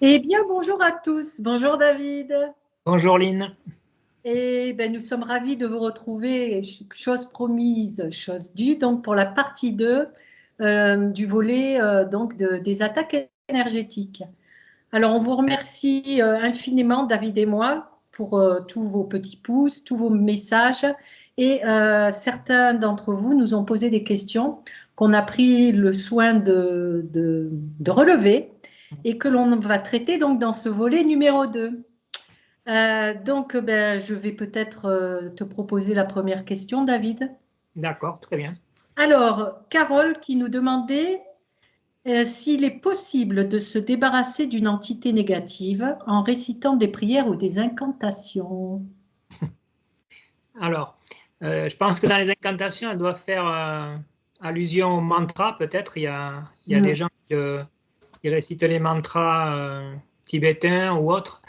Eh bien, bonjour à tous. Bonjour David. Bonjour Lynn. Et ben, nous sommes ravis de vous retrouver, chose promise, chose due, donc pour la partie 2 du volet des attaques énergétiques. Alors, on vous remercie infiniment, David et moi, pour tous vos petits pouces, tous vos messages. Et certains d'entre vous nous ont posé des questions qu'on a pris le soin de relever et que l'on va traiter donc dans ce volet numéro 2. Je vais peut-être te proposer la première question, David. D'accord, très bien. Alors, Carole qui nous demandait s'il est possible de se débarrasser d'une entité négative en récitant des prières ou des incantations. Alors, je pense que dans les incantations, elle doit faire allusion au mantra, peut-être. Il y a des gens qui récitent les mantras tibétains ou autres.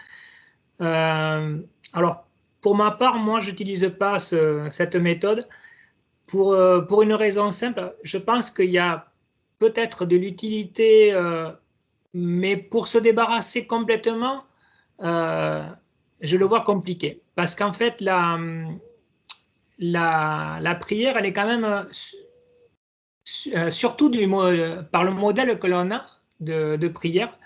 Alors, pour ma part, moi, je n'utilise pas cette méthode pour une raison simple. Je pense qu'il y a peut-être de l'utilité, mais pour se débarrasser complètement, je le vois compliqué. Parce qu'en fait, la prière, elle est quand même, surtout par le modèle que l'on a de prière,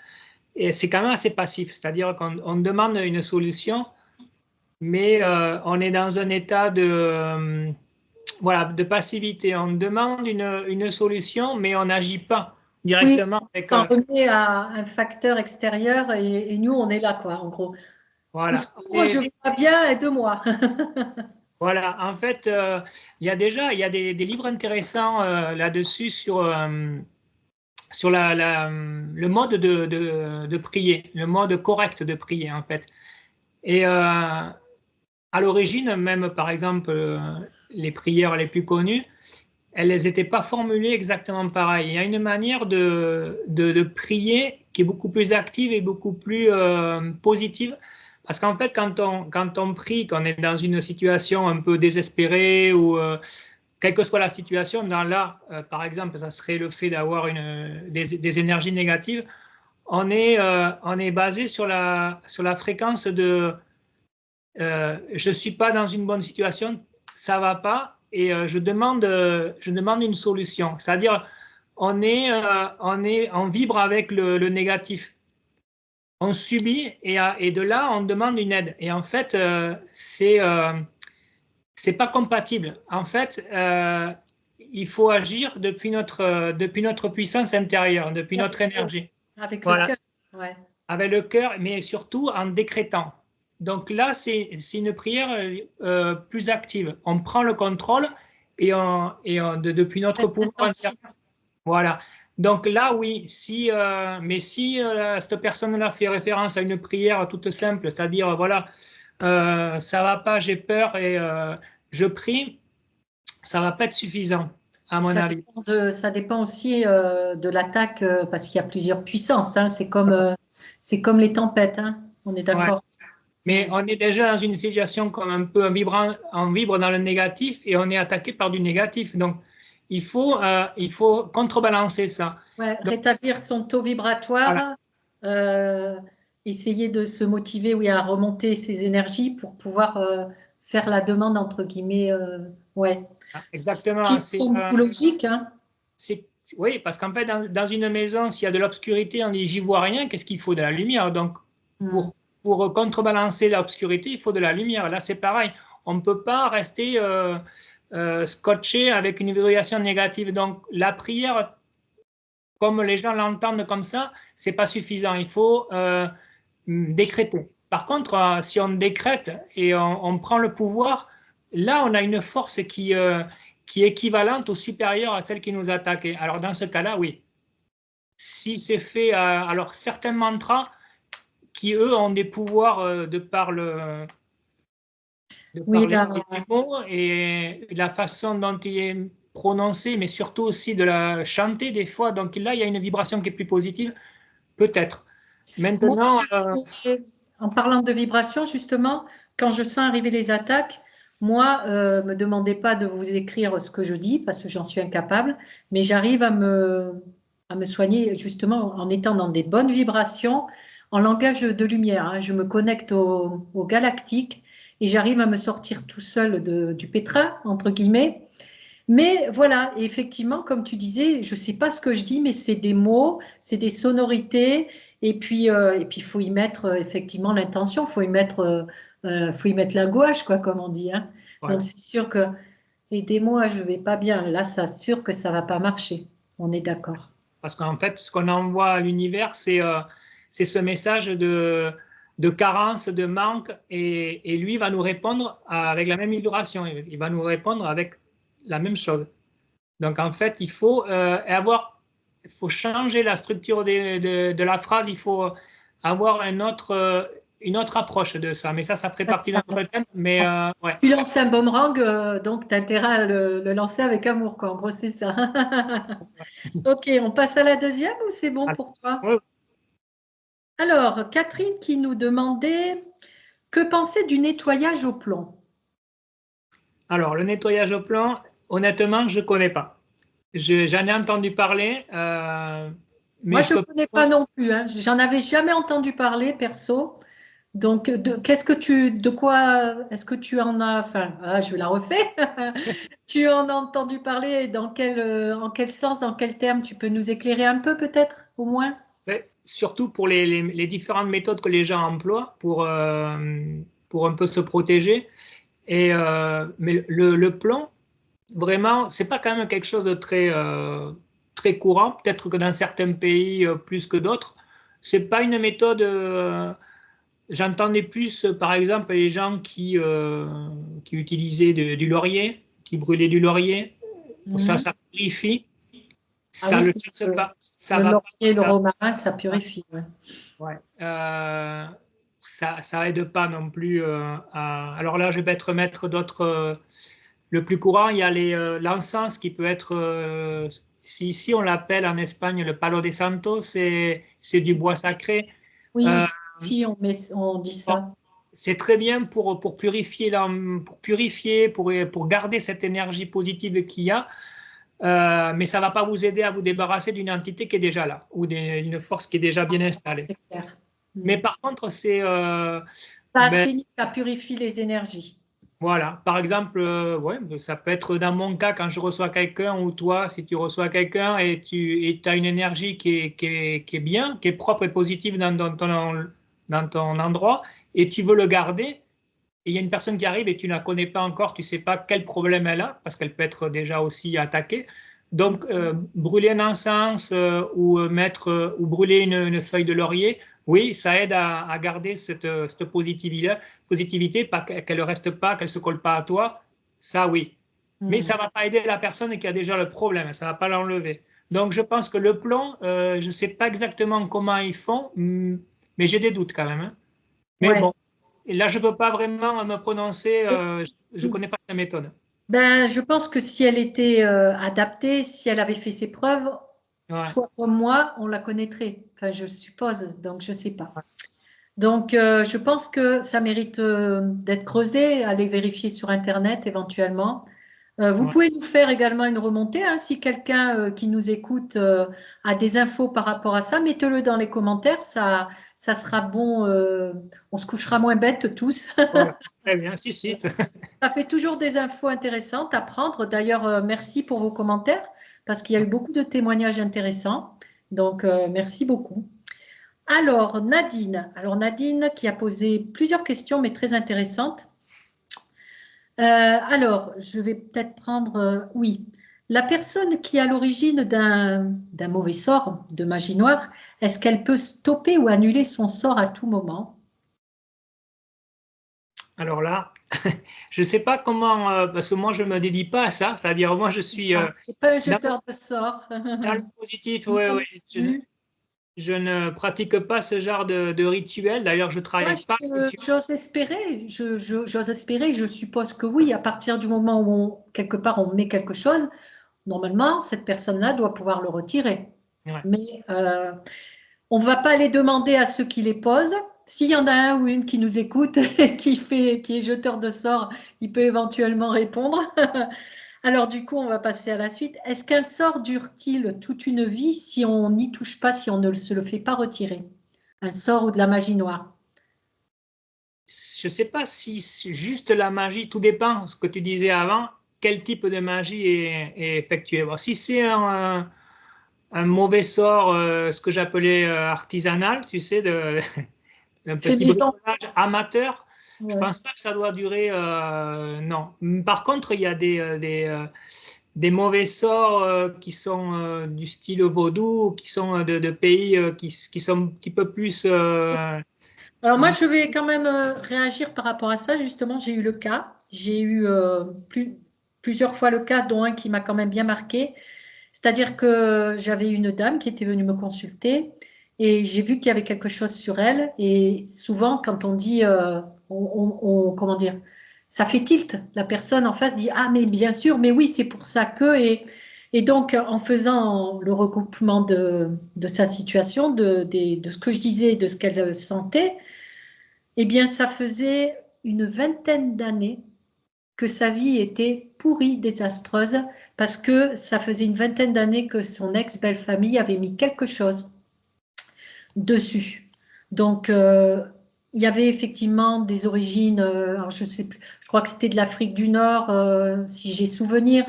et c'est quand même assez passif. C'est-à-dire qu'on demande une solution, mais on est dans un état voilà, de passivité. On demande une solution, mais on n'agit pas Oui, directement avec. ça remet à un facteur extérieur et nous, on est là, quoi, en gros. Au Voilà. secours, je ne vais pas bien, aide-moi. Voilà, en fait, il y a des livres intéressants là-dessus sur le mode de prier, le mode correct de prier, en fait. Et à l'origine, même par exemple, les prières les plus connues, elles n'étaient pas formulées exactement pareil. Il y a une manière de prier qui est beaucoup plus active et beaucoup plus positive. Parce qu'en fait, quand on prie, qu'on est dans une situation un peu désespérée ou quelle que soit la situation, par exemple, ça serait le fait d'avoir des énergies négatives, on est basé sur la fréquence de je ne suis pas dans une bonne situation, ça ne va pas, et je demande une solution. C'est-à-dire, on vibre avec le négatif. On subit et de là, on demande une aide. Et en fait, c'est pas compatible. En fait, il faut agir depuis notre puissance intérieure, depuis notre énergie. Avec le Voilà, cœur, ouais. avec le cœur, mais surtout en décrétant. Donc là, c'est une prière plus active. On prend le contrôle depuis notre pouvoir intérieur. Voilà. Donc là, oui, mais si cette personne-là fait référence à une prière toute simple, c'est-à-dire, voilà, ça va pas, j'ai peur et je prie, ça va pas être suffisant, à mon avis. Ça dépend aussi de l'attaque parce qu'il y a plusieurs puissances. Hein. C'est comme les tempêtes, hein. On est Ouais. d'accord. Mais on est déjà dans une situation comme un peu on vibre dans le négatif et on est attaqué par du négatif. Donc, il faut contrebalancer ça. Ouais, Donc, rétablir son taux voilà. vibratoire, euh, essayer de se motiver, oui, à remonter ses énergies pour pouvoir faire la demande, entre guillemets, ouais. Ce qui Exactement. me semble logique, hein. Oui, parce qu'en fait, dans une maison, s'il y a de l'obscurité, on dit j'y vois rien, qu'est-ce qu'il faut? De la lumière. Donc, Mm. pour contrebalancer l'obscurité, il faut de la lumière. Là, c'est pareil. On ne peut pas rester scotché avec une vibration négative. Donc, la prière, comme les gens l'entendent comme ça, c'est pas suffisant. Il faut décréter. Par contre, si on décrète et on prend le pouvoir, là, on a une force qui est équivalente ou supérieure à celle qui nous attaque. Alors, dans ce cas-là, oui. Si c'est fait, alors certains mantras qui, eux, ont des pouvoirs de Oui, par les mots et la façon dont il est prononcé, mais surtout aussi de la chanter des fois. Donc là, il y a une vibration qui est plus positive, peut-être. moi, Maintenant, en parlant de vibration, justement, quand je sens arriver les attaques, moi, me demandez pas de vous écrire ce que je dis parce que j'en suis incapable, mais j'arrive à me soigner justement en étant dans des bonnes vibrations, en langage de lumière, hein. Je me connecte au galactique et j'arrive à me sortir tout seul du pétrin, entre guillemets. Mais voilà, et effectivement, comme tu disais, je ne sais pas ce que je dis, mais c'est des mots, c'est des sonorités, et puis, il faut y mettre effectivement l'intention, faut y mettre la gouache, quoi, comme on dit, hein. Donc Voilà. c'est sûr que aidez-moi, je vais pas bien. Là, c'est sûr que ça va pas marcher. On est d'accord. Parce qu'en fait, ce qu'on envoie à l'univers, c'est ce message de carence, de manque, et lui va nous répondre avec la même vibration. Il va nous répondre avec la même chose. Donc en fait, il faut changer la structure de la phrase, il faut avoir une autre approche de ça. Mais ça fait partie d'un autre thème. Mais ouais. Tu lances un boomerang, donc tu as intérêt à le lancer avec amour, quoi. En gros, c'est ça. Ok, on passe à la deuxième ou c'est bon pour toi? Ouais. Alors, Catherine qui nous demandait que penser du nettoyage au plomb? Alors, le nettoyage au plomb, honnêtement, je ne connais pas. J'en ai entendu parler, Moi, mais je je ne peux connais pas. pas non plus, hein. J'en avais jamais entendu parler, perso. Donc, de quoi est-ce que tu en as, enfin, je la refais. Tu en as entendu parler et en quel sens, dans quel terme, tu peux nous éclairer un peu peut-être, au moins? Ouais, surtout pour les différentes méthodes que les gens emploient pour un peu se protéger. Mais le plomb, vraiment, c'est pas quand même quelque chose de très courant. Peut-être que dans certains pays, plus que d'autres. C'est pas une méthode. J'entendais plus, par exemple, les gens qui utilisaient du laurier, qui brûlaient du laurier. Mhm. Ça purifie. Ah Ça oui, le cherche pas. Ça le va pas. laurier et le romarin, ça purifie. Ouais. Ouais. Ça aide pas non plus Alors là, je vais être mettre d'autres. Le plus courant, il y a l'encens qui peut être. Si ici on l'appelle en Espagne le palo de santo, c'est du bois sacré. Oui, Euh, si on dit bon, ça. c'est très bien pour purifier, pour garder cette énergie positive qu'il y a. Mais ça ne va pas vous aider à vous débarrasser d'une entité qui est déjà là ou d'une force qui est déjà bien installée. C'est clair. Mais Mhm. par contre, Ça ben, assainit, ça purifie les énergies. voilà. Par exemple, ouais, ça peut être dans mon cas quand je reçois quelqu'un ou toi, si tu reçois quelqu'un et tu as une énergie qui est bien, qui est propre et positive dans ton endroit et tu veux le garder, et il y a une personne qui arrive et tu ne la connais pas encore, tu ne sais pas quel problème elle a, parce qu'elle peut être déjà aussi attaquée. Donc, brûler un encens ou brûler une feuille de laurier, oui, ça aide à garder cette positivité, pas qu'elle ne reste pas, qu'elle ne se colle pas à toi. Ça, oui. Mais Mhm. ça ne va pas aider la personne qui a déjà le problème, ça ne va pas l'enlever. Donc, je pense que le plomb, je ne sais pas exactement comment ils font, mais j'ai des doutes quand même, hein. Mais Ouais. bon, et là, je ne peux pas vraiment me prononcer, je ne connais pas cette méthode. Ben, je pense que si elle était adaptée, si elle avait fait ses preuves, Ouais. toi comme moi, on la connaîtrait. Enfin, je suppose, donc je ne sais pas. Donc, je pense que ça mérite d'être creusé, aller vérifier sur Internet éventuellement. Vous Ouais. pouvez nous faire également une remontée, hein, si quelqu'un qui nous écoute a des infos par rapport à ça, mettez-le dans les commentaires, ça sera bon, on se couchera moins bêtes tous. Voilà. Très bien, si, si. Ça fait toujours des infos intéressantes à prendre. D'ailleurs, merci pour vos commentaires parce qu'il y a eu beaucoup de témoignages intéressants. Donc, merci beaucoup. Alors Nadine qui a posé plusieurs questions mais très intéressantes. Alors, je vais peut-être prendre, oui, la personne qui est à l'origine d'un mauvais sort, de magie noire, est-ce qu'elle peut stopper ou annuler son sort à tout moment? Alors là, je ne sais pas comment, parce que moi, je ne me dédie pas à ça, c'est-à-dire moi, je suis Ah, c'est pas un dans, jeteur de sort. dans le positif, oui, Non oui. plus. Je ne pratique pas ce genre de rituel, d'ailleurs, je ne Moi, travaille pas le rituel. j'ose espérer, je suppose que oui, à partir du moment où quelque part on met quelque chose, normalement, cette personne-là doit pouvoir le retirer. Ouais. Mais on ne va pas les demander à ceux qui les posent. S'il y en a un ou une qui nous écoute et qui est jeteur de sort, il peut éventuellement répondre. Alors du coup, on va passer à la suite. Est-ce qu'un sort dure-t-il toute une vie si on n'y touche pas, si on ne se le fait pas retirer? un sort ou de la magie noire? Je ne sais pas si c'est juste la magie, tout dépend, ce que tu disais avant, quel type de magie est effectué. Bon, si c'est un mauvais sort, ce que j'appelais artisanal, tu sais, un Fait petit maison. bricolage amateur, je Ouais. pense pas que ça doit durer. Non. Par contre, il y a des mauvais sorts qui sont du style vaudou, qui sont de pays qui sont un petit peu plus. Alors moi, je vais quand même réagir par rapport à ça. Justement, j'ai eu le cas. J'ai eu plusieurs fois le cas, dont un qui m'a quand même bien marqué. C'est-à-dire que j'avais une dame qui était venue me consulter et j'ai vu qu'il y avait quelque chose sur elle. Et souvent, quand on dit, comment dire, ça fait tilt. La personne en face dit, ah mais bien sûr, mais oui, c'est pour ça que. Et donc, en faisant le recoupement de sa situation, de ce que je disais, de ce qu'elle sentait, eh bien, ça faisait une vingtaine d'années que sa vie était pourrie, désastreuse, parce que ça faisait une vingtaine d'années que son ex-belle-famille avait mis quelque chose dessus. Donc, il y avait effectivement des origines, alors je sais plus, je crois que c'était de l'Afrique du Nord, si j'ai souvenir.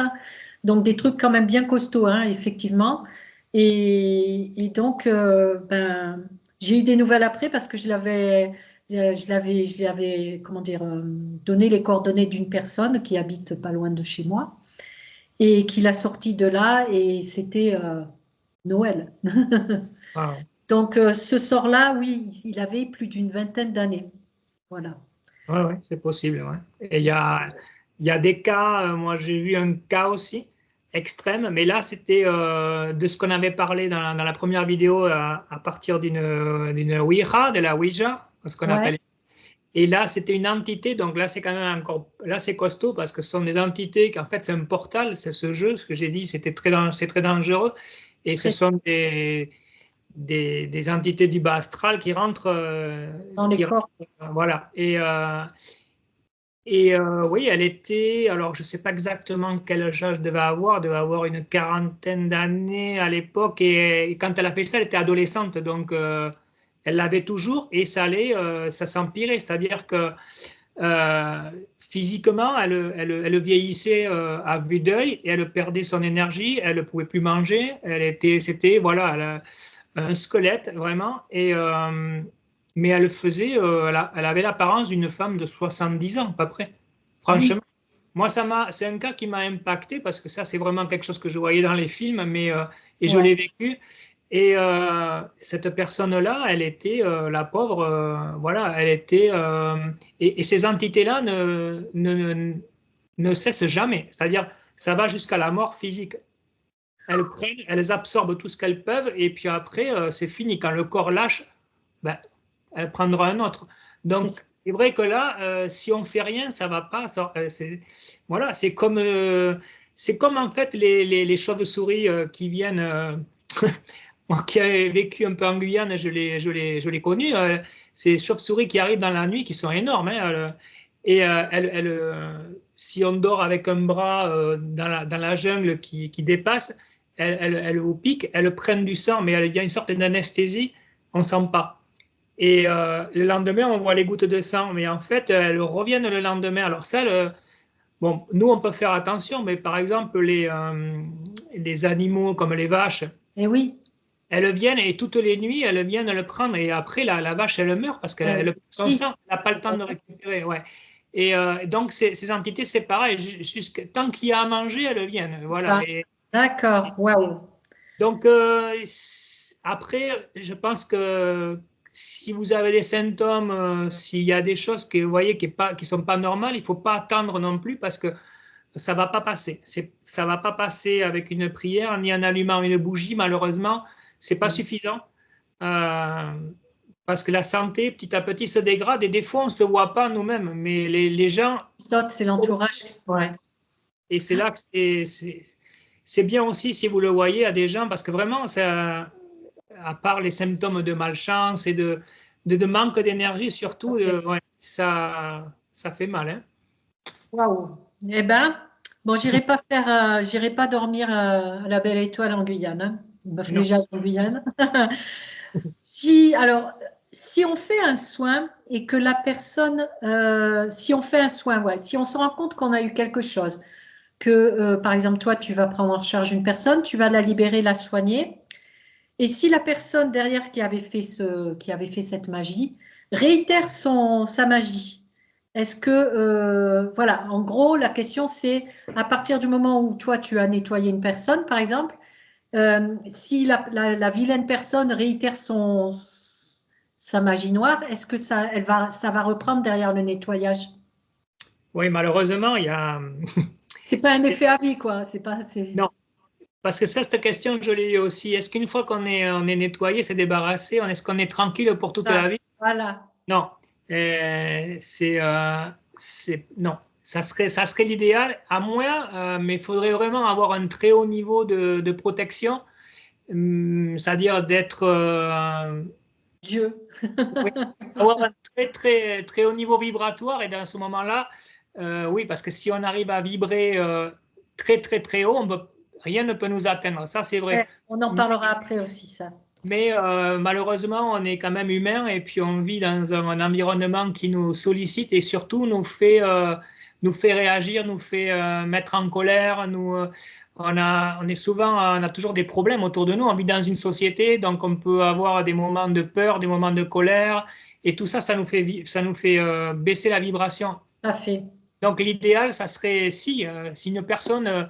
Donc, des trucs quand même bien costauds, hein, effectivement. Et donc, ben, j'ai eu des nouvelles après parce que je lui avais, comment dire, donné les coordonnées d'une personne qui habite pas loin de chez moi et qui l'a sorti de là et c'était Noël. Voilà. Donc, ce sort-là, oui, il avait plus d'une vingtaine d'années. Voilà. Ouais, ouais, c'est possible. Ouais. Et il y a des cas, moi j'ai vu un cas aussi extrême, mais là c'était de ce qu'on avait parlé dans la première vidéo à partir d'une Ouija, de la Ouija, ce qu'on Ouais, appelle. Et là c'était une entité, donc là c'est quand même encore, là c'est costaud parce que ce sont des entités qu'en fait c'est un portal, c'est ce jeu, ce que j'ai dit, c'est très dangereux. Et ce très sont des entités du bas astral qui rentrent, dans les corps. voilà. Oui, elle était, alors je ne sais pas exactement quel âge elle devait avoir une quarantaine d'années à l'époque, et quand elle a fait ça, elle était adolescente, donc elle l'avait toujours, et ça s'empirait, c'est-à-dire que physiquement, elle vieillissait à vue d'œil, et elle perdait son énergie, elle ne pouvait plus manger, c'était, voilà, un squelette vraiment, mais elle avait l'apparence d'une femme de 70 ans, à peu près. Ah oui, Franchement, moi, c'est un cas qui m'a impacté parce que ça, c'est vraiment quelque chose que je voyais dans les films, et je ouais. l'ai vécu. Et cette personne-là, elle était, la pauvre, voilà, elle était, et ces entités-là ne cessent jamais. C'est-à-dire, ça va jusqu'à la mort physique. Elles prennent, elles absorbent tout ce qu'elles peuvent, et puis après, c'est fini. Quand le corps lâche, ben, elle prendra un autre. C'est Donc, c'est vrai que là, si on fait rien, ça va pas. Voilà, c'est comme en fait les chauves-souris qui viennent. Moi qui ai vécu un peu en Guyane, je l'ai connu. Ces chauves-souris qui arrivent dans la nuit, qui sont énormes, hein, et si on dort avec un bras dans la jungle qui dépasse, elles vous piquent, elles prennent du sang, mais il y a une sorte d'anesthésie, on ne sent pas. Et le lendemain, on voit les gouttes de sang, mais en fait, elles reviennent le lendemain. Alors ça, bon, nous, on peut faire attention, mais par exemple, les animaux comme les vaches, Et oui, elles viennent et toutes les nuits, elles viennent le prendre, et après, la vache, elle meurt parce qu'elle elle, elle perd son oui, sang, elle n'a pas le temps de le récupérer. Ouais. Et donc, ces entités, c'est pareil, tant qu'il y a à manger, elles viennent. Voilà. ça. D'accord, waouh. Donc, après, je pense que si vous avez des symptômes, s'il y a des choses que vous voyez qui sont pas normales, il ne faut pas attendre non plus parce que ça va pas passer. Ça va pas passer avec une prière ni en allumant une bougie, malheureusement, c'est pas suffisant. Euh, Parce que la santé, petit à petit, se dégrade, et des fois, on ne se voit pas nous-mêmes, mais les gens. Saute, c'est l'entourage. Ouais. Et c'est là que c'est bien aussi si vous le voyez à des gens, parce que vraiment, ça, à part les symptômes de malchance et de manque d'énergie, surtout, ouais, ça fait mal. Hein. Waouh. Eh ben, bon, j'irai pas dormir à la Belle Étoile en Guyane. Hein. Il me fait Non. déjà en Guyane. Si, alors, si on fait un soin et que la personne, si on fait un soin, ouais, si on se rend compte qu'on a eu quelque chose, que par exemple toi tu vas prendre en charge une personne, tu vas la libérer, la soigner, et si la personne derrière qui avait fait cette magie réitère sa magie, est-ce que, voilà, en gros, la question c'est, à partir du moment où toi tu as nettoyé une personne, par exemple, si la vilaine personne réitère sa magie noire, est-ce que ça va reprendre derrière le nettoyage? Oui, malheureusement, il y a... C'est pas un effet à vie, quoi. C'est pas, Non, parce que ça, cette question, je l'ai eu aussi. Est-ce qu'une fois on est nettoyé, c'est débarrassé, est-ce qu'on est tranquille pour toute la vie? Voilà. Non. Non. Ça serait l'idéal, à moins, mais il faudrait vraiment avoir un très haut niveau de protection, c'est-à-dire d'être... Dieu. oui, avoir un très, très, très haut niveau vibratoire, et dans ce moment-là, oui, parce que si on arrive à vibrer très, très, très haut, rien ne peut nous atteindre. Ça, c'est vrai. Ouais, on en parlera après aussi, ça. Mais malheureusement, on est quand même humain et puis on vit dans un environnement qui nous sollicite et surtout nous fait réagir, nous fait mettre en colère. On est souvent, on a toujours des problèmes autour de nous. On vit dans une société, donc on peut avoir des moments de peur, des moments de colère et tout ça, ça nous fait baisser la vibration. Tout à fait. Donc l'idéal, ça serait si une personne,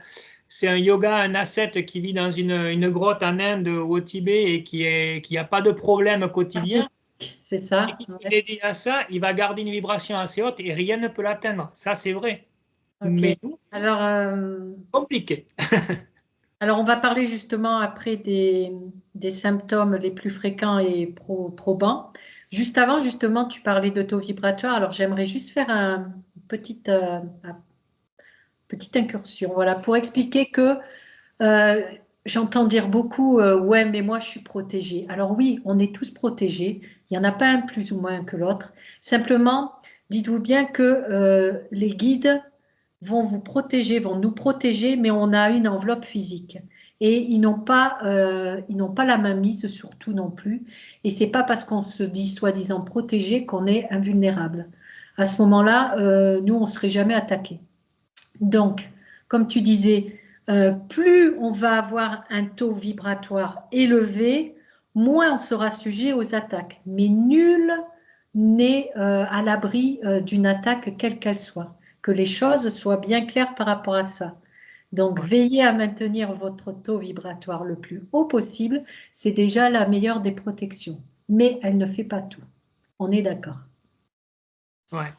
c'est un yoga, un ascète qui vit dans une grotte en Inde ou au Tibet et qui a pas de problème quotidien, C'est et ça. qui s'est Ouais. dédié à ça, il va garder une vibration assez haute et rien ne peut l'atteindre. Ça, c'est vrai. Ok. Mais nous, Alors, compliqué. alors, on va parler justement après des symptômes les plus fréquents et probants. Juste avant, justement, tu parlais de taux vibratoire. Alors, j'aimerais juste faire une petite incursion, voilà, pour expliquer que Euh, j'entends dire beaucoup, ouais, mais moi je suis protégée. Alors oui, on est tous protégés. Il n'y en a pas un plus ou moins que l'autre. Simplement, dites-vous bien que les guides vont vous protéger, vont nous protéger, mais on a une enveloppe physique. Et ils n'ont pas la main mise sur tout non plus. Et c'est pas parce qu'on se dit soi-disant protégé qu'on est invulnérable. À ce moment-là, nous, on ne serait jamais attaqué. Donc, comme tu disais, plus on va avoir un taux vibratoire élevé, moins on sera sujet aux attaques. Mais nul n'est à l'abri d'une attaque, quelle qu'elle soit. Que les choses soient bien claires par rapport à ça. Donc, Ouais. veillez à maintenir votre taux vibratoire le plus haut possible. C'est déjà la meilleure des protections. Mais elle ne fait pas tout. On est d'accord. Ouais.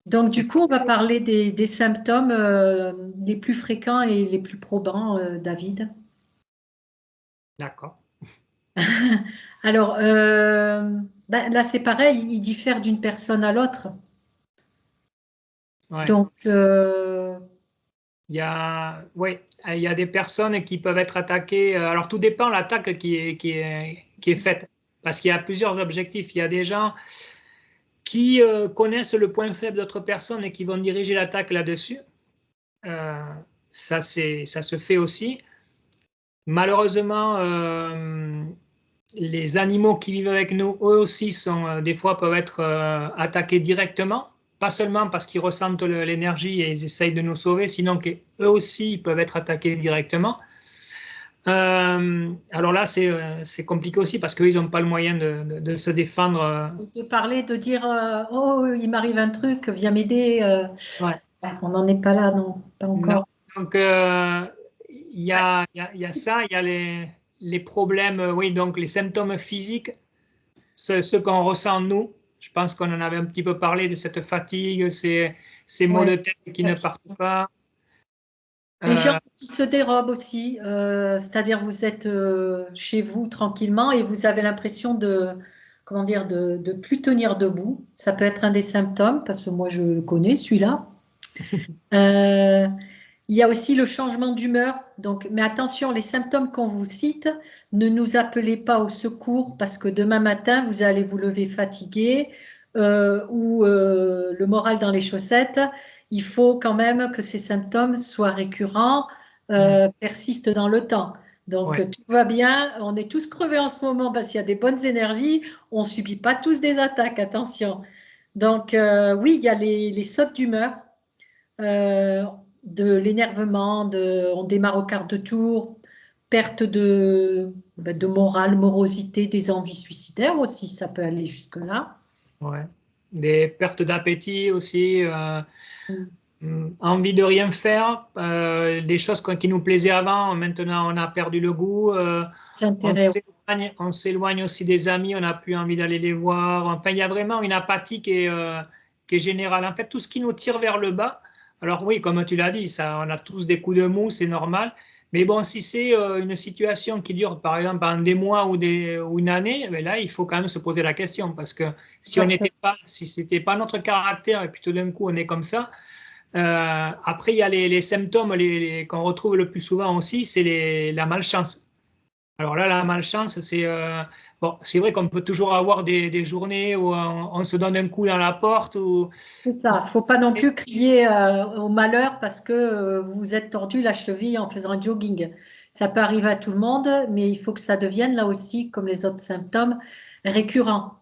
Donc, du coup, on va parler des symptômes les plus fréquents et les plus probants, David. D'accord. Alors, ben, là, c'est pareil, il diffère d'une personne à l'autre. Ouais. Donc, Oui, il y a des personnes qui peuvent être attaquées. Alors, tout dépend de l'attaque qui est faite. Parce qu'il y a plusieurs objectifs. Il y a des gens qui connaissent le point faible d'autres personnes et qui vont diriger l'attaque là-dessus. Euh, ça se fait aussi. Malheureusement, les animaux qui vivent avec nous, eux aussi, des fois peuvent être attaqués directement. Pas seulement parce qu'ils ressentent l'énergie et ils essayent de nous sauver, sinon qu'eux aussi ils peuvent être attaqués directement. Alors là, c'est compliqué aussi parce qu'eux, ils n'ont pas le moyen de se défendre. de parler, de dire, oh, il m'arrive un truc, viens m'aider. Ouais. Ben, on n'en est pas là, non, pas Non. encore. Donc, il y a ça, il y a les problèmes, oui, donc les symptômes physiques, ce qu'on ressent nous. Je pense qu'on en avait un petit peu parlé de cette fatigue, ces maux Ouais. de tête qui ne partent pas. Les gens Euh, qui se dérobent aussi, c'est-à-dire vous êtes chez vous tranquillement et vous avez l'impression comment dire, de plus tenir debout. Ça peut être un des symptômes, parce que moi je le connais, celui-là. Euh, il y a aussi le changement d'humeur. Donc, mais attention, les symptômes qu'on vous cite, ne nous appelez pas au secours parce que demain matin, vous allez vous lever fatigué ou le moral dans les chaussettes. Il faut quand même que ces symptômes soient récurrents, persistent dans le temps. Donc, Ouais. tout va bien. On est tous crevés en ce moment parce qu'il y a des bonnes énergies. On ne subit pas tous des attaques, attention. Donc, oui, il y a les sautes d'humeur, euh, de l'énervement, on démarre au quart de tour, perte de morale, morosité, des envies suicidaires aussi, ça peut aller jusque-là. Ouais. Des pertes d'appétit aussi, Mm. envie de rien faire, des choses qui nous plaisaient avant, maintenant on a perdu le goût, Intérêt. on s'éloigne aussi des amis, on n'a plus envie d'aller les voir. Enfin, il y a vraiment une apathie qui est générale. En fait, tout ce qui nous tire vers le bas, alors oui, comme tu l'as dit, ça, on a tous des coups de mou, c'est normal. Mais bon, si c'est une situation qui dure, par exemple, pendant des mois ou une année, ben là, il faut quand même se poser la question parce que Exactement. si c'était pas notre caractère et puis tout d'un coup on est comme ça. Après, il y a les symptômes qu'on retrouve le plus souvent aussi, c'est la malchance. Alors là, la malchance, bon, c'est vrai qu'on peut toujours avoir des journées où on se donne un coup dans la porte. C'est ça. Il ne faut pas non plus crier au malheur parce que vous vous êtes tordu la cheville en faisant un jogging. Ça peut arriver à tout le monde, mais il faut que ça devienne là aussi, comme les autres symptômes, récurrent.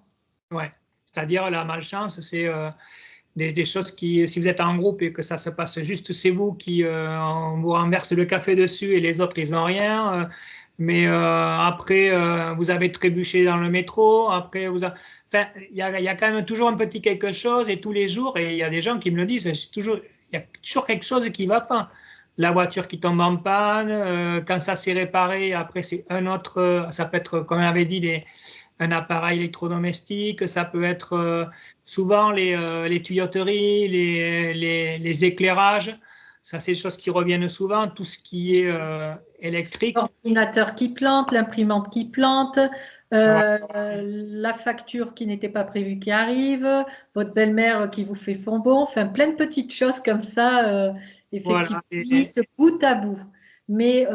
Ouais. C'est-à-dire la malchance, c'est des choses qui, si vous êtes en groupe et que ça se passe juste, c'est vous qui on vous renverse le café dessus et les autres, ils n'ont rien. Mais après, vous avez trébuché dans le métro. Après, enfin, il y a quand même toujours un petit quelque chose et tous les jours, et il y a des gens qui me le disent, il y a toujours quelque chose qui ne va pas. La voiture qui tombe en panne, quand ça s'est réparé, après c'est un autre, ça peut être, comme on avait dit, un appareil électrodomestique, ça peut être souvent les tuyauteries, les éclairages, ça c'est des choses qui reviennent souvent, tout ce qui est électrique. L'ordinateur qui plante, l'imprimante qui plante, Voilà. la facture qui n'était pas prévue qui arrive, votre belle-mère qui vous fait fondant, enfin plein de petites choses comme ça, effectivement, Voilà. qui se bout à bout. Mais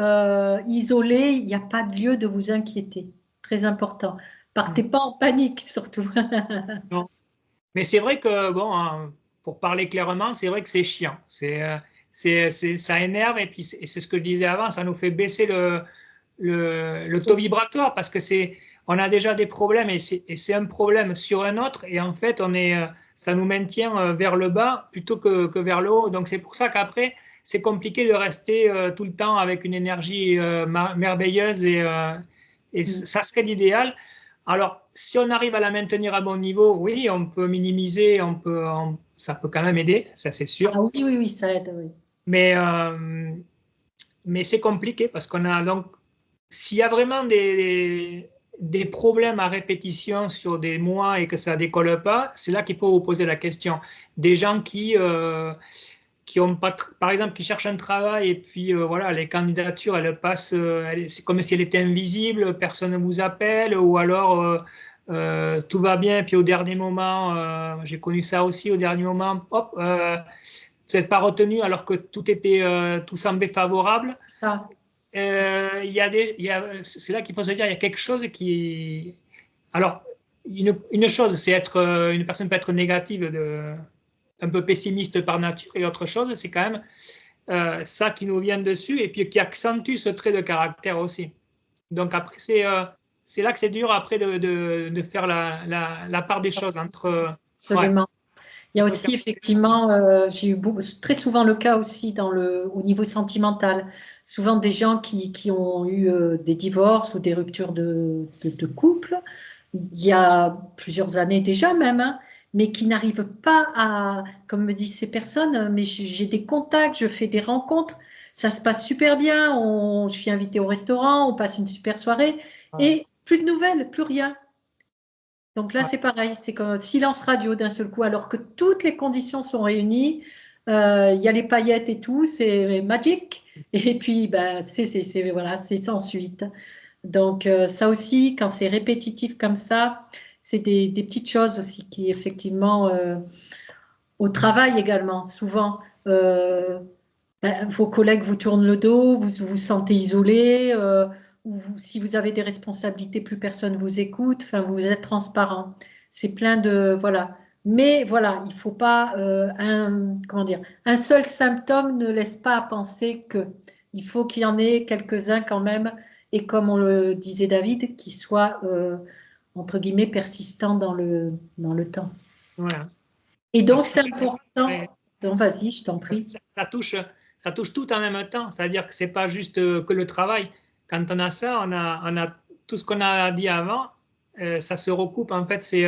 isolé, il n'y a pas de lieu de vous inquiéter. Très important. Partez pas en panique surtout. Non. Mais c'est vrai que, bon, hein, pour parler clairement, c'est vrai que c'est chiant. Ça énerve et puis c'est ce que je disais avant, ça nous fait baisser le taux vibratoire parce que on a déjà des problèmes et c'est un problème sur un autre et en fait, ça nous maintient vers le bas plutôt que vers le haut. Donc c'est pour ça qu'après, c'est compliqué de rester tout le temps avec une énergie merveilleuse et ça serait l'idéal. Alors, si on arrive à la maintenir à bon niveau, oui, on peut minimiser, ça peut quand même aider, ça c'est sûr. Ah oui, oui, oui, ça aide, oui. Mais, euh, mais c'est compliqué parce qu'on a donc, s'il y a vraiment des problèmes à répétition sur des mois et que ça décolle pas, c'est là qu'il faut vous poser la question. Des gens qui ont pas, par exemple, qui cherchent un travail et puis voilà, les candidatures, elles passent, c'est comme si elles étaient invisibles, personne ne vous appelle, ou alors tout va bien, puis au dernier moment, j'ai connu ça aussi, au dernier moment, hop, vous n'êtes pas retenu alors que tout semblait favorable. Ça, C'est là qu'il faut se dire, il y a quelque chose qui. Alors, une chose, c'est une personne peut être négative, un peu pessimiste par nature, et autre chose, c'est quand même ça qui nous vient dessus et puis qui accentue ce trait de caractère aussi. Donc après, c'est là que c'est dur après de faire la part des choses ouais, absolument. Il y a entre aussi effectivement, j'ai eu très souvent le cas aussi au niveau sentimental. Souvent des gens qui ont eu des divorces ou des ruptures de couple, il y a plusieurs années déjà même, hein, mais qui n'arrivent pas à, comme me disent ces personnes, mais j'ai des contacts, je fais des rencontres, ça se passe super bien, je suis invitée au restaurant, on passe une super soirée, et plus de nouvelles, plus rien. Donc là, ouais, c'est pareil, c'est comme un silence radio d'un seul coup, alors que toutes les conditions sont réunies. Il y a les paillettes et tout, c'est magique. Et puis, ben, voilà, c'est sans suite. Donc ça aussi, quand c'est répétitif comme ça, c'est des petites choses aussi qui, effectivement, au travail également, souvent, vos collègues vous tournent le dos, vous vous sentez isolé, ou si vous avez des responsabilités, plus personne vous écoute, enfin, vous êtes transparent. C'est plein de, voilà. Mais voilà, il faut pas, comment dire, un seul symptôme ne laisse pas à penser que. Il faut qu'il y en ait quelques-uns quand même et comme on le disait David, qui soit, entre guillemets, persistant dans le temps. Voilà. Et Parce donc, qu'en c'est fait, important. Donc, vas-y, je t'en prie. ça touche tout en même temps. C'est-à-dire que c'est pas juste que le travail. Quand on a ça, on a tout ce qu'on a dit avant, ça se recoupe. En fait, c'est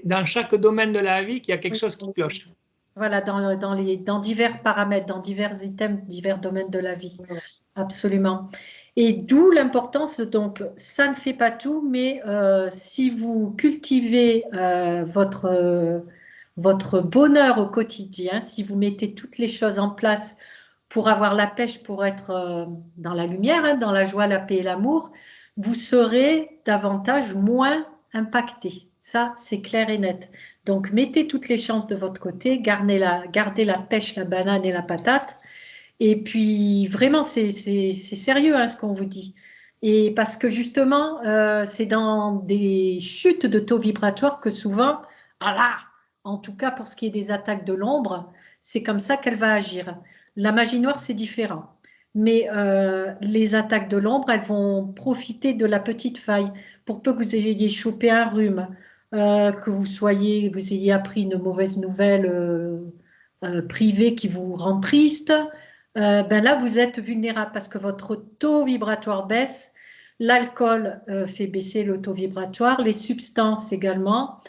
dans chaque domaine de la vie qu'il y a quelque chose qui cloche. Voilà, dans divers paramètres, dans divers items, divers domaines de la vie. Absolument. Et d'où l'importance, donc, ça ne fait pas tout, mais si vous cultivez votre bonheur au quotidien, si vous mettez toutes les choses en place pour avoir la pêche, pour être dans la lumière, hein, dans la joie, la paix et l'amour, vous serez davantage moins impacté. Ça, c'est clair et net. Donc, mettez toutes les chances de votre côté, gardez la pêche, la banane et la patate. Et puis, vraiment, c'est sérieux hein, ce qu'on vous dit. Et parce que justement, c'est dans des chutes de taux vibratoires que souvent, ah là, en tout cas pour ce qui est des attaques de l'ombre, c'est comme ça qu'elle va agir. La magie noire, c'est différent. Mais les attaques de l'ombre, elles vont profiter de la petite faille. Pour peu que vous ayez chopé un rhume, que vous ayez appris une mauvaise nouvelle privée qui vous rend triste, ben là, vous êtes vulnérable parce que votre taux vibratoire baisse. L'alcool fait baisser le taux vibratoire, les substances également.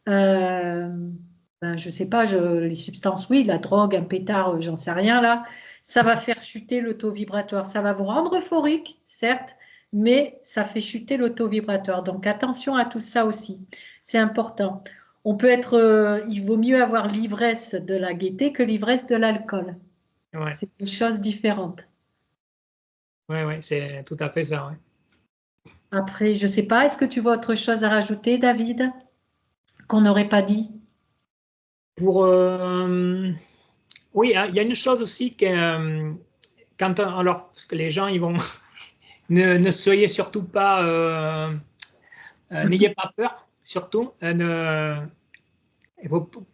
Euh, ben, je sais pas, les substances, oui, la drogue, un pétard, j'en sais rien là. Ça va faire chuter le taux vibratoire. Ça va vous rendre euphorique, certes, mais ça fait chuter le taux vibratoire. Donc attention à tout ça aussi. C'est important. On peut être, il vaut mieux avoir l'ivresse de la gaieté que l'ivresse de l'alcool. Ouais, C'est une chose différente. ouais, c'est tout à fait ça. Ouais. Après, je sais pas, est-ce que tu vois autre chose à rajouter, David, qu'on n'aurait pas dit? Pour, oui, hein, il y a une chose aussi que alors, parce que les gens, ils vont, ne soyez surtout pas, n'ayez pas peur, surtout. Il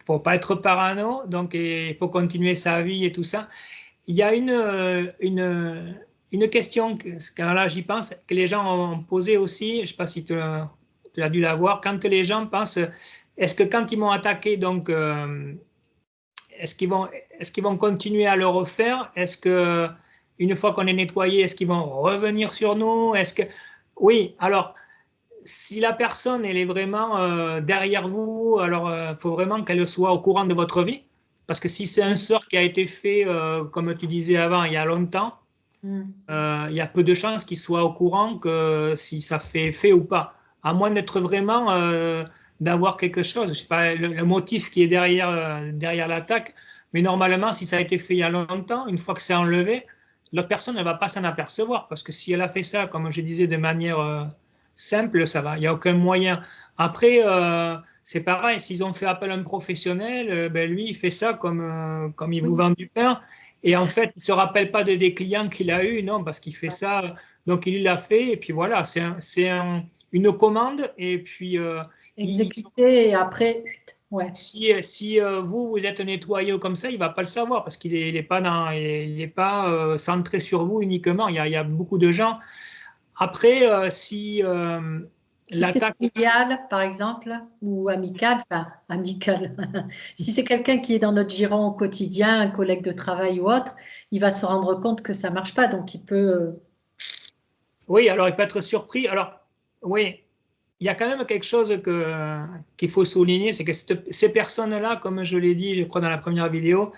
faut pas être parano, donc il faut continuer sa vie et tout ça. Il y a une question, quand là j'y pense, que les gens ont posée aussi, je ne sais pas si tu as dû la voir, quand les gens pensent, est-ce que quand ils m'ont attaqué, donc, est-ce qu'ils vont, est-ce qu'ils vont continuer à le refaire? Est-ce que une fois qu'on est nettoyé, est-ce qu'ils vont revenir sur nous? Est-ce que oui, alors si la personne elle est vraiment derrière vous, alors il faut vraiment qu'elle soit au courant de votre vie, parce que si c'est un sort qui a été fait, comme tu disais avant, il y a longtemps, Hmm. il y a peu de chances qu'il soit au courant que si ça fait effet ou pas, à moins d'être vraiment d'avoir quelque chose, je sais pas le motif qui est derrière l'attaque, mais normalement si ça a été fait il y a longtemps, une fois que c'est enlevé, l'autre personne ne va pas s'en apercevoir parce que si elle a fait ça, comme je disais, de manière simple, ça va, il n'y a aucun moyen. Après, c'est pareil, s'ils ont fait appel à un professionnel, ben lui il fait ça comme il vous Oui. vend du pain. Et en fait, il ne se rappelle pas des clients qu'il a eu, non, parce qu'il fait ça. Donc, il l'a fait. Et puis voilà, une commande. Et puis, Exécuter et après, ouais, si vous, vous êtes nettoyé ou comme ça, il ne va pas le savoir parce qu'il n'est pas, il est pas centré sur vous uniquement. Il y a beaucoup de gens. Après, si si c'est l'attaque. familial, par exemple, ou amical, enfin, amical, si c'est quelqu'un qui est dans notre giron au quotidien, un collègue de travail ou autre, il va se rendre compte que ça marche pas, donc il peut, Oui, alors il peut être surpris. Alors, oui, il y a quand même quelque chose qu'il faut souligner, c'est que ces personnes-là, comme je l'ai dit, je crois, dans la première vidéo,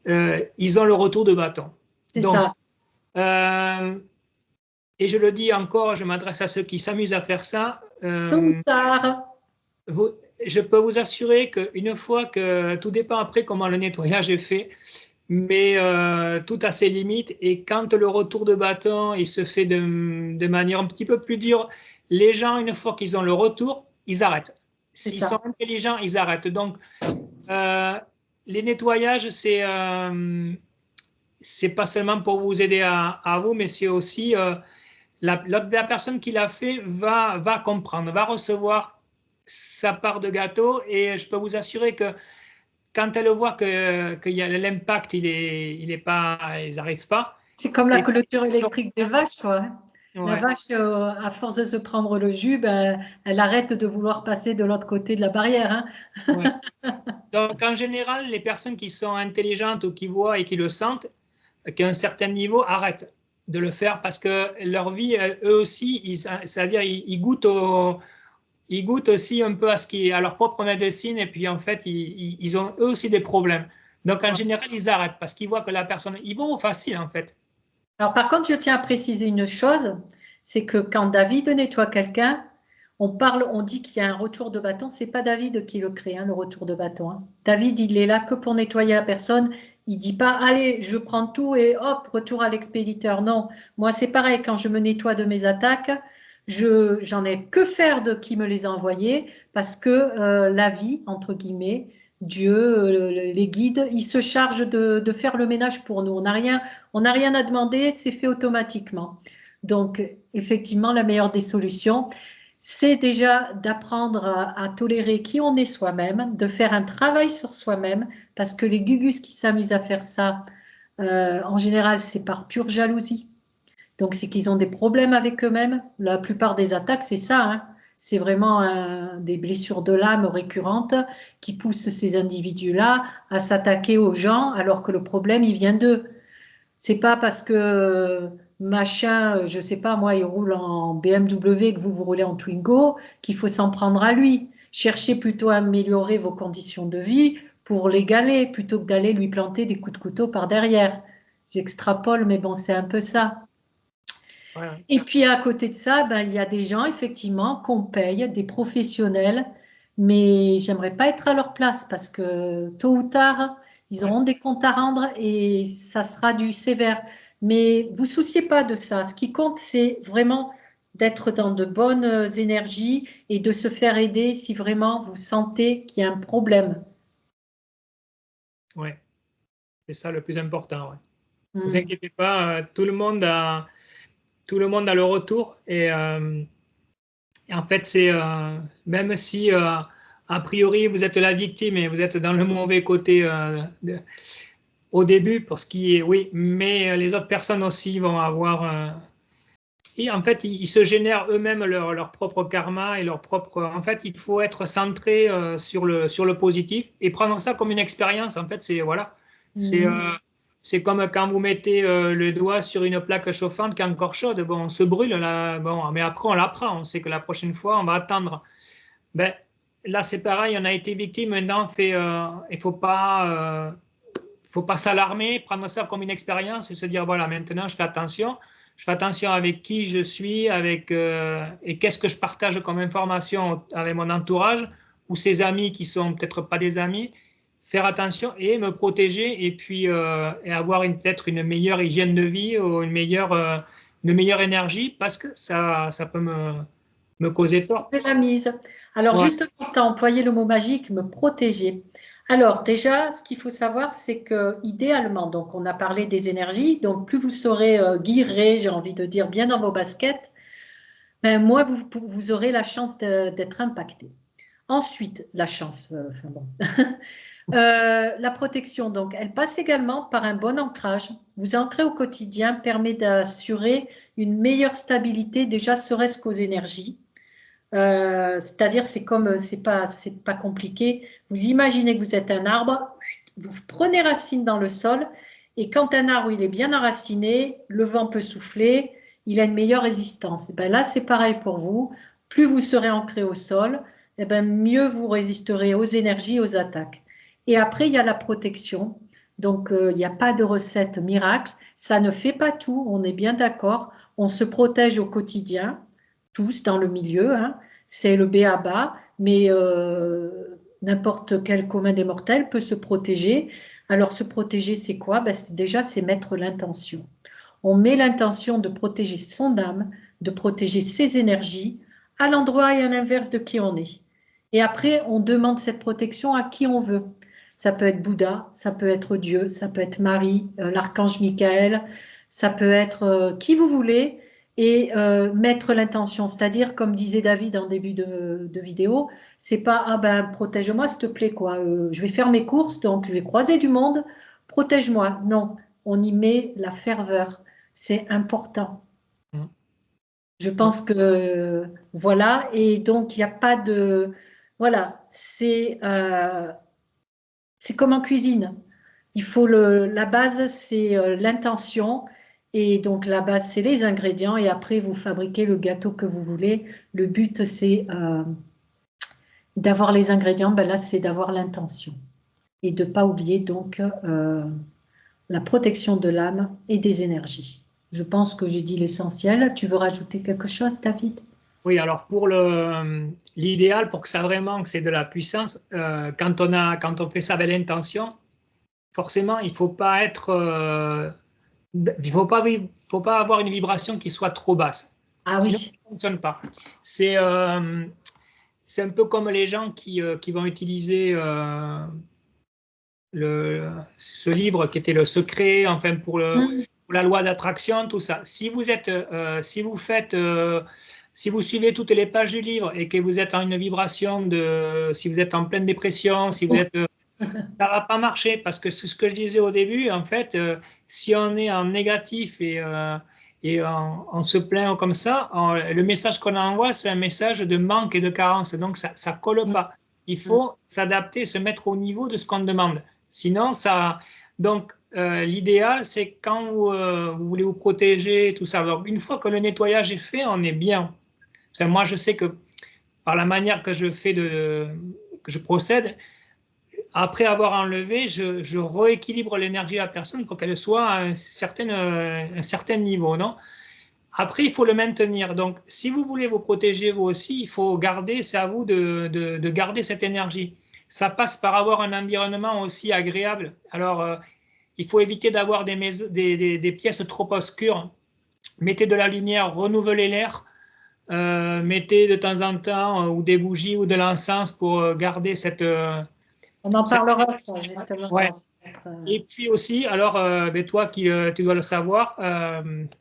ils ont le retour de bâton. c'est Donc, ça. euh, et je le dis encore, je m'adresse à ceux qui s'amusent à faire ça. Tôt ou tard, Je peux vous assurer qu'une fois que, tout dépend après comment le nettoyage est fait, mais tout a ses limites. Et quand le retour de bâton il se fait de manière un petit peu plus dure, les gens, une fois qu'ils ont le retour, ils arrêtent. c'est S'ils sont ça. intelligents, ils arrêtent. Donc, euh, les nettoyages, c'est pas seulement pour vous aider à vous, mais c'est aussi la personne qui l'a fait va comprendre, va recevoir sa part de gâteau. Et je peux vous assurer que quand elle voit qu'il y a l'impact, il est pas, ils n'arrivent pas. C'est comme la Et clôture électrique des vaches, quoi. La Ouais, vache, à force de se prendre le jus, ben, elle arrête de vouloir passer de l'autre côté de la barrière, hein. ouais. Donc, en général, les personnes qui sont intelligentes ou qui voient et qui le sentent, qu'à un certain niveau, arrêtent de le faire parce que leur vie, eux aussi, c'est-à-dire ils goûtent aussi un peu à leur propre médecine et puis en fait, ils ont eux aussi des problèmes. Donc, en général, ils arrêtent parce qu'ils voient que la personne, ils vont au facile en fait. Alors, par contre, je tiens à préciser une chose, c'est que quand David nettoie quelqu'un, on parle, on dit qu'il y a un retour de bâton. C'est pas David qui le crée, hein, le retour de bâton, hein. David, il est là que pour nettoyer la personne. Il dit pas, allez, je prends tout et hop, retour à l'expéditeur. Non, moi c'est pareil. Quand je me nettoie de mes attaques, j'en ai que faire de qui me les a envoyés parce que la vie, entre guillemets, Dieu, les guides, ils se chargent de faire le ménage pour nous. On n'a rien à demander, c'est fait automatiquement. Donc, effectivement, la meilleure des solutions, c'est déjà d'apprendre à tolérer qui on est soi-même, de faire un travail sur soi-même, parce que les gugus qui s'amusent à faire ça, en général, c'est par pure jalousie. Donc, c'est qu'ils ont des problèmes avec eux-mêmes. La plupart des attaques, c'est ça, hein. C'est vraiment des blessures de l'âme récurrentes qui poussent ces individus-là à s'attaquer aux gens, alors que le problème, il vient d'eux. C'est pas parce que machin, je sais pas, moi, il roule en BMW que vous roulez en Twingo qu'il faut s'en prendre à lui. Cherchez plutôt à améliorer vos conditions de vie pour l'égaler plutôt que d'aller lui planter des coups de couteau par derrière. J'extrapole, mais bon, c'est un peu ça. Ouais. Et puis à côté de ça, ben, il y a des gens, effectivement, qu'on paye, des professionnels, mais j'aimerais pas être à leur place parce que tôt ou tard, ils Ouais. auront des comptes à rendre et ça sera du sévère. Mais vous souciez pas de ça. Ce qui compte, c'est vraiment d'être dans de bonnes énergies et de se faire aider si vraiment vous sentez qu'il y a un problème. Ouais. C'est ça le plus important. Ouais. Vous Hmm. inquiétez pas, tout le monde a le retour et en fait, même si a priori vous êtes la victime et vous êtes dans le mauvais côté au début, pour ce qui est, oui, mais les autres personnes aussi vont avoir. Et en fait, ils se génèrent eux-mêmes leur propre karma et leur propre. En fait, il faut être centré sur le positif et prendre ça comme une expérience. En fait, c'est voilà, c'est Mhm. c'est comme quand vous mettez le doigt sur une plaque chauffante qui est encore chaude. Bon, on se brûle là, bon, mais après on l'apprend. On sait que la prochaine fois, on va attendre. Ben, là, c'est pareil. On a été victime. Maintenant, il faut pas s'alarmer, prendre ça comme une expérience et se dire, voilà, maintenant je fais attention. Je fais attention avec qui je suis, et qu'est-ce que je partage comme information avec mon entourage ou ses amis qui sont peut-être pas des amis. Faire attention et me protéger et puis et avoir peut-être une meilleure hygiène de vie ou une meilleure énergie parce que ça peut me causer tort. Sauver la mise. Alors, Ouais, justement, tu as employé le mot magique, me protéger. Alors, déjà, ce qu'il faut savoir, c'est que idéalement, donc, on a parlé des énergies, donc plus vous serez guiré, j'ai envie de dire, bien dans vos baskets, ben, moins vous aurez la chance d'être impacté. Ensuite, la chance, enfin bon. La protection, donc, elle passe également par un bon ancrage. Vous ancrer au quotidien permet d'assurer une meilleure stabilité, déjà serait-ce qu'aux énergies. C'est-à-dire, c'est pas compliqué. Vous imaginez que vous êtes un arbre, vous prenez racine dans le sol, et quand un arbre il est bien enraciné, le vent peut souffler, il a une meilleure résistance. Et ben là, c'est pareil pour vous. Plus vous serez ancré au sol, et ben mieux vous résisterez aux énergies, aux attaques. Et après, il y a la protection. Donc, il n'y a pas de recette miracle. Ça ne fait pas tout, on est bien d'accord. On se protège au quotidien, tous dans le milieu, hein. C'est le b.a.-ba, mais n'importe quel commun des mortels peut se protéger. Alors, se protéger, c'est quoi? Ben, déjà, c'est mettre l'intention. On met l'intention de protéger son âme, de protéger ses énergies, à l'endroit et à l'inverse de qui on est. Et après, on demande cette protection à qui on veut. Ça peut être Bouddha, ça peut être Dieu, ça peut être Marie, l'archange Michael, ça peut être qui vous voulez, et mettre l'intention. C'est-à-dire, comme disait David en début de vidéo, c'est pas ah ben protège-moi s'il te plaît quoi. Je vais faire mes courses, donc je vais croiser du monde, protège-moi. Non, on y met la ferveur. C'est important. Je pense que voilà, et donc il n'y a pas de voilà, c'est comme en cuisine. Il faut la base, c'est l'intention, et donc la base, c'est les ingrédients, et après vous fabriquez le gâteau que vous voulez. Le but, c'est d'avoir les ingrédients. Ben là, c'est d'avoir l'intention et de ne pas oublier donc la protection de l'âme et des énergies. Je pense que j'ai dit l'essentiel. Tu veux rajouter quelque chose, David? Oui, alors pour l'idéal, pour que ça vraiment, que c'est de la puissance, quand on fait ça avec l'intention, forcément, il faut pas être, faut pas avoir une vibration qui soit trop basse. Ah Sinon, ça oui, ne fonctionne pas. C'est un peu comme les gens qui vont utiliser ce livre qui était Le Secret, enfin pour la loi d'attraction, tout ça. Si vous êtes, si vous suivez toutes les pages du livre et que vous êtes en une vibration si vous êtes en pleine dépression, si vous êtes, ça va pas marcher parce que c'est ce que je disais au début. En fait, si on est en négatif et on se plaint comme ça, le message qu'on envoie, c'est un message de manque et de carence. Donc ça colle pas. Il faut s'adapter, se mettre au niveau de ce qu'on demande. Sinon, ça. Donc, l'idéal, c'est quand vous voulez vous protéger, tout ça. Donc, une fois que le nettoyage est fait, on est bien. Moi, je sais que par la manière que je fais que je procède, après avoir enlevé, je rééquilibre l'énergie de la personne pour qu'elle soit à un certain niveau, non? Après, il faut le maintenir. Donc, si vous voulez vous protéger vous aussi, il faut garder, c'est à vous de garder cette énergie. Ça passe par avoir un environnement aussi agréable. Alors, il faut éviter d'avoir des pièces trop obscures. Mettez de la lumière, renouvelez l'air. Mettez de temps en temps ou des bougies ou de l'encens pour garder on en cette parlera ça justement ouais. dans cette, Et puis aussi, alors, ben toi qui tu dois le savoir,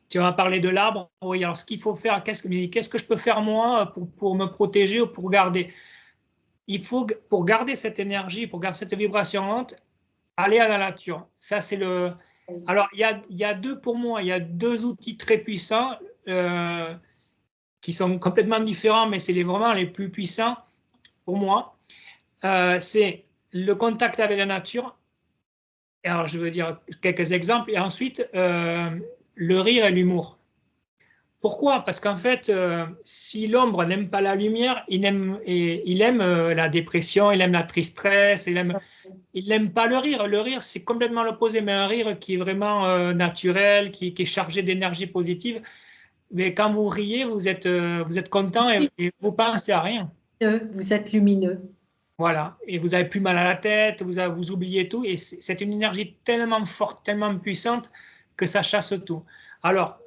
tu vas parler de l'arbre. Oui, alors ce qu'il faut faire, qu'est-ce que je peux faire moi pour me protéger ou pour garder? Il faut, pour garder cette énergie, pour garder cette vibration haute, aller à la nature. Ça, c'est le. Alors, il y a deux, pour moi, il y a deux outils très puissants qui sont complètement différents, mais c'est vraiment les plus puissants pour moi. C'est le contact avec la nature. Alors, je veux dire quelques exemples. Et ensuite, le rire et l'humour. Pourquoi? Parce qu'en fait, si l'ombre n'aime pas la lumière, il aime la dépression, il aime la tristesse, il n'aime pas le rire. Le rire, c'est complètement l'opposé, mais un rire qui est vraiment naturel, qui est chargé d'énergie positive. Mais quand vous riez, vous êtes content et vous pensez à rien. vous êtes lumineux. Voilà, et vous avez plus mal à la tête, vous oubliez tout, et c'est une énergie tellement forte, tellement puissante que ça chasse tout. Alors,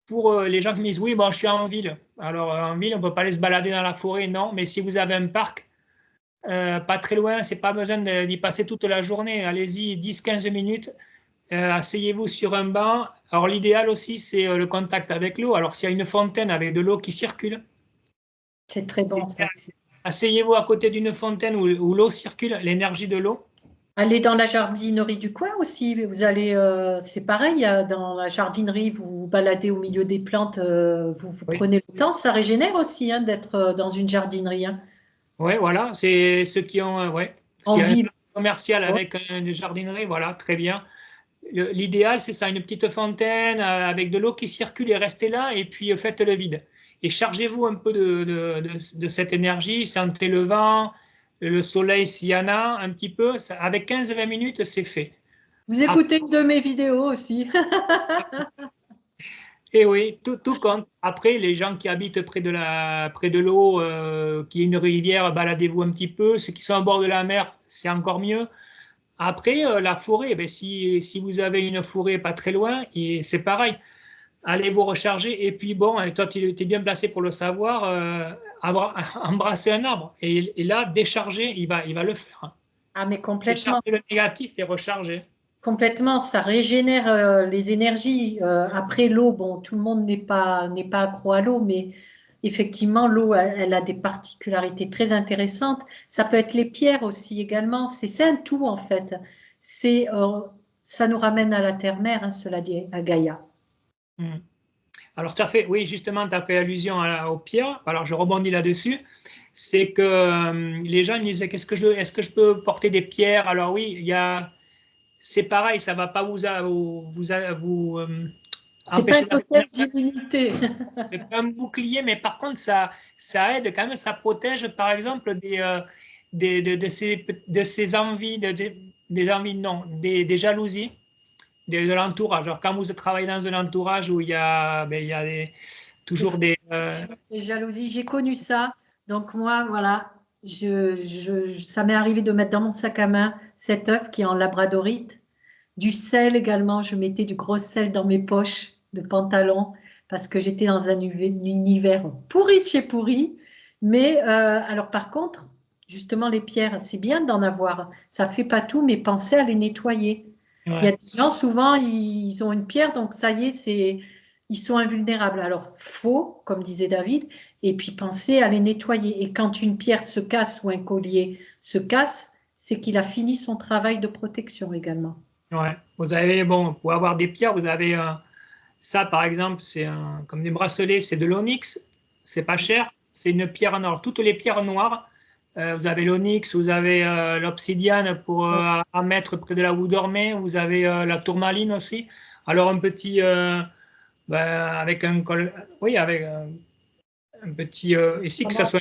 pour les gens qui me disent, oui, bon, je suis en ville. Alors, en ville, on ne peut pas aller se balader dans la forêt, non, mais si vous avez un parc, pas très loin, c'est pas besoin d'y passer toute la journée. Allez-y 10-15 minutes, asseyez-vous sur un banc. Alors, l'idéal aussi, c'est le contact avec l'eau. Alors, s'il y a une fontaine avec de l'eau qui circule, C'est très bon ça aussi. asseyez-vous à côté d'une fontaine où l'eau circule, l'énergie de l'eau. Allez dans la jardinerie du coin aussi. Vous allez, c'est pareil, dans la jardinerie, vous vous baladez au milieu des plantes, vous Oui. prenez le temps. Ça régénère aussi hein, d'être dans une jardinerie. Hein. Ouais, voilà, c'est ceux qui ont, ouais, s'il y a un Envie. centre commercial Ouais. avec une jardinerie, voilà, très bien. L'idéal, c'est ça, une petite fontaine avec de l'eau qui circule et restez là et puis faites le vide. Et chargez-vous un peu de cette énergie, sentez le vent, le soleil s'il y en a un petit peu. Avec 15-20 minutes, c'est fait. Vous Après, écoutez une de mes vidéos aussi. et oui, tout compte. Après, les gens qui habitent près de l'eau, qui est une rivière, baladez-vous un petit peu. Ceux qui sont au bord de la mer, c'est encore mieux. Après, la forêt, ben, si vous avez une forêt pas très loin, c'est pareil. Allez vous recharger. Et puis, bon, toi, tu es bien placé pour le savoir, embrasser un arbre. Et là, décharger, il va le faire. Ah, mais complètement. Décharger le négatif et recharger. Complètement, ça régénère les énergies. Après l'eau, bon, tout le monde n'est pas accro à l'eau, mais effectivement, l'eau, elle a des particularités très intéressantes. Ça peut être les pierres aussi également. C'est un tout en fait. C'est ça nous ramène à la terre-mère, hein, cela dit, à Gaïa. Hmm. Alors, oui, justement, tu as fait allusion aux pierres. Alors, je rebondis là-dessus. C'est que les gens me disaient, est-ce que je peux porter des pierres? Alors oui, c'est pareil, ça va pas vous C'est pas un empêcher la totem respiration. d'immunité. C'est pas un bouclier, mais par contre, ça aide quand même, ça protège, par exemple, de ces envies, des envies, non, des jalousies de l'entourage. Alors, quand vous travaillez dans un entourage où il y a toujours des. Des jalousies, j'ai connu ça. Donc moi, voilà, ça m'est arrivé de mettre dans mon sac à main cet œuf qui est en labradorite. Du sel également, je mettais du gros sel dans mes poches de pantalon parce que j'étais dans un univers pourri de chez pourri. Mais alors par contre, justement les pierres, c'est bien d'en avoir. Ça fait pas tout, mais pensez à les nettoyer. Il y a Ouais, des gens, souvent, ils ont une pierre, donc ça y est, ils sont invulnérables. Alors, faux, comme disait David, et puis pensez à les nettoyer. Et quand une pierre se casse ou un collier se casse, c'est qu'il a fini son travail de protection également. ouais. Vous avez, bon, pour avoir des pierres, vous avez ça, par exemple, comme des bracelets, c'est de l'onyx, c'est pas cher, c'est une pierre en or. Toutes les pierres noires, vous avez l'onyx, vous avez l'obsidiane pour à mettre près de là où vous dormez, vous avez la tourmaline aussi. Alors un petit, ben, avec un col, oui, avec un petit, ici que ça soit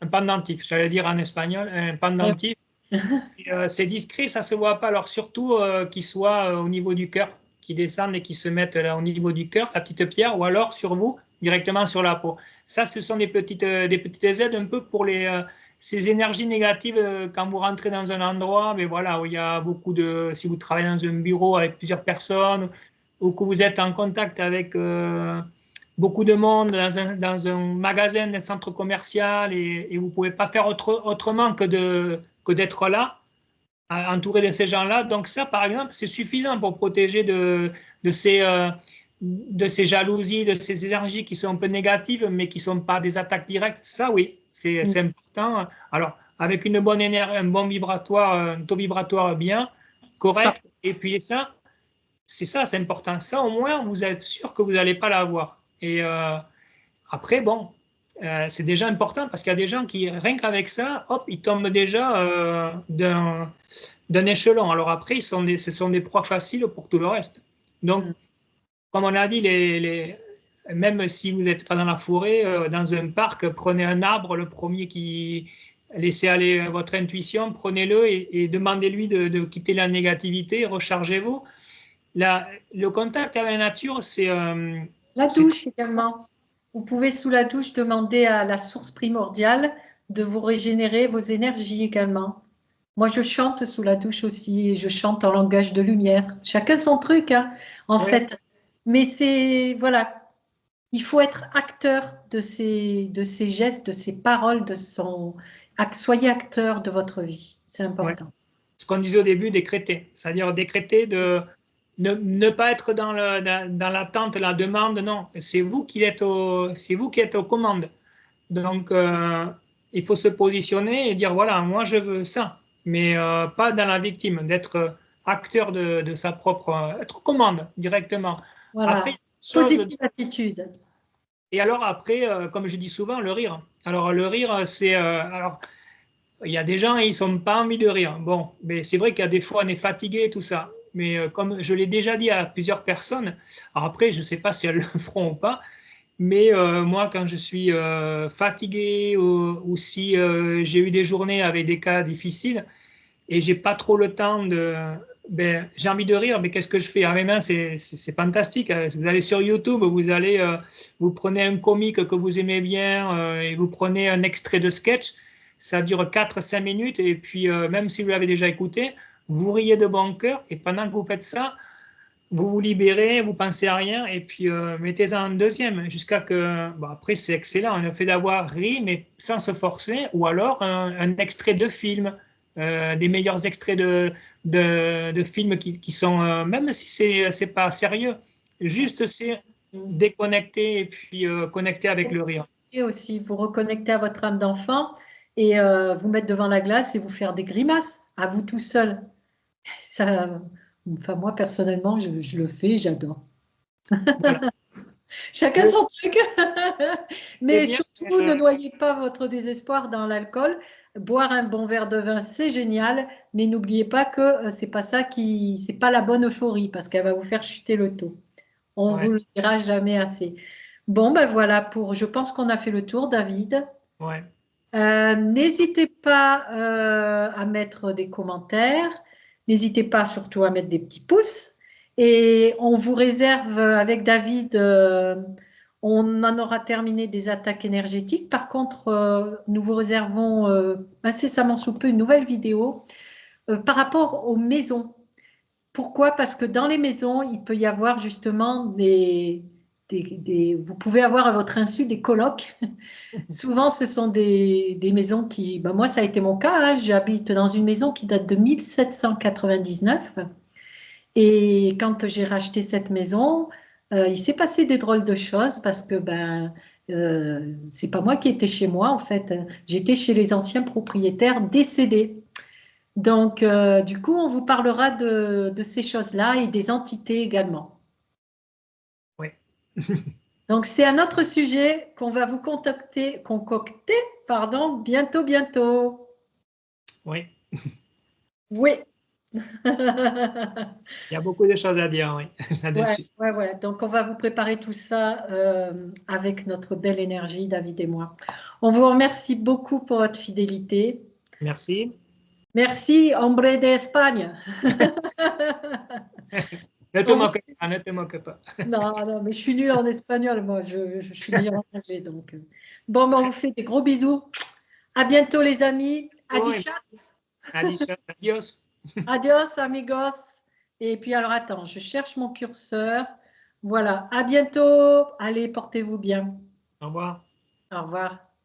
un pendentif, j'allais dire en espagnol, un pendentif. C'est discret, ça se voit pas. Alors surtout qu'il soit au niveau du cœur, qui descendent et qui se mettent là, au niveau du cœur, la petite pierre, ou alors sur vous, directement sur la peau. Ça, ce sont des petites aides un peu pour ces énergies négatives quand vous rentrez dans un endroit, mais voilà, où il y a beaucoup de, si vous travaillez dans un bureau avec plusieurs personnes, ou que vous êtes en contact avec beaucoup de monde dans un magasin, un centre commercial, et vous pouvez pas faire autrement que d'être là entouré de ces gens-là. Donc ça, par exemple, c'est suffisant pour protéger de de ces jalousies, de ces énergies qui sont un peu négatives, mais qui ne sont pas des attaques directes. Ça, oui, c'est important. Alors, avec une bonne énergie, un bon vibratoire, un taux vibratoire bien, Ça, correct, et puis ça, c'est important. Ça, au moins, vous êtes sûr que vous n'allez pas l'avoir. Et après, bon, c'est déjà important parce qu'il y a des gens qui, rien qu'avec ça, hop, ils tombent déjà d'un échelon. Alors après, ce sont des proies faciles pour tout le reste. Donc, comme on a dit, même si vous n'êtes pas dans la forêt, dans un parc, prenez un arbre, le premier qui laissez aller votre intuition, prenez-le et demandez-lui de quitter la négativité, rechargez-vous. Le contact avec la nature, la c'est douche également. Vous pouvez sous la douche demander à la source primordiale de vous régénérer vos énergies également. Moi, je chante sous la douche aussi et je chante en langage de lumière. Chacun son truc, hein, en ouais, fait. Mais c'est, voilà, il faut être acteur de ces gestes, de ces paroles, soyez acteur de votre vie. C'est ouais. important. Ce qu'on disait au début, décréter. C'est-à-dire décréter de ne pas être dans l'attente, la demande, non. C'est vous qui êtes aux commandes. Donc, il faut se positionner et dire, voilà, moi je veux ça, mais pas dans la victime, d'être acteur de sa propre, être aux commandes directement. Après, Voilà. chose, Positive attitude. et alors après, comme je dis souvent, le rire. Alors, le rire, alors, il y a des gens, ils n'ont pas envie de rire. Bon, mais c'est vrai qu'il y a des fois, on est fatigué et tout ça. Mais comme je l'ai déjà dit à plusieurs personnes, alors après, je ne sais pas si elles le feront ou pas, mais moi, quand je suis fatigué ou si j'ai eu des journées avec des cas difficiles et j'ai pas trop le temps ben, j'ai envie de rire, mais qu'est-ce que je fais? Ah, mes mains, c'est fantastique. Vous allez sur YouTube, vous prenez un comique que vous aimez bien et vous prenez un extrait de sketch. Ça dure 4 5 minutes et puis même si vous l'avez déjà écouté, vous riez de bon cœur et pendant que vous faites ça, vous vous libérez, vous pensez à rien, et puis mettez-en un deuxième, jusqu'à que, bon, après c'est excellent, le fait d'avoir ri, mais sans se forcer, ou alors un extrait de film, des meilleurs extraits de films qui sont, même si c'est pas sérieux, juste c'est déconnecté et puis connecté avec le rire. Et aussi vous reconnecter à votre âme d'enfant et vous mettre devant la glace et vous faire des grimaces à vous tout seul. Ça, enfin, moi personnellement, je le fais, j'adore. Voilà. Chacun son truc. Mais bien, surtout, ne noyez pas votre désespoir dans l'alcool. Boire un bon verre de vin, c'est génial, mais n'oubliez pas que c'est pas ça c'est pas la bonne euphorie parce qu'elle va vous faire chuter le taux. On vous ouais, le dira jamais assez. Bon, ben voilà je pense qu'on a fait le tour, David. ouais. N'hésitez pas à mettre des commentaires. N'hésitez pas surtout à mettre des petits pouces. Et on vous réserve avec David, on en aura terminé des attaques énergétiques. Par contre, nous vous réservons incessamment sous peu une nouvelle vidéo par rapport aux maisons. Pourquoi? Parce que dans les maisons, il peut y avoir justement vous pouvez avoir à votre insu des colocs. Souvent, ce sont des maisons qui, ben moi, ça a été mon cas, hein. J'habite dans une maison qui date de 1799. Et quand j'ai racheté cette maison, il s'est passé des drôles de choses parce que c'est pas moi qui étais chez moi, en fait. J'étais chez les anciens propriétaires décédés. Donc, du coup, on vous parlera de ces choses-là et des entités également. Ouais. Donc, c'est un autre sujet qu'on va vous concocter, pardon, bientôt, bientôt. Oui. Oui. Il y a beaucoup de choses à dire, oui, Ouais, là-dessus. ouais, ouais. Donc, on va vous préparer tout ça avec notre belle énergie, David et moi. On vous remercie beaucoup pour votre fidélité. Merci. Merci, hombre de Espagne. Ne te On vous moque pas, ne te moque pas. Non, non, mais je suis nulle en espagnol, moi. Je suis meilleure en anglais, donc. Bon, ben, on vous fait des gros bisous. À bientôt, les amis. Oui, Adiós. adios. Adios, amigos. Et puis, alors, attends, je cherche mon curseur. Voilà. À bientôt. Allez, portez-vous bien. Au revoir. Au revoir.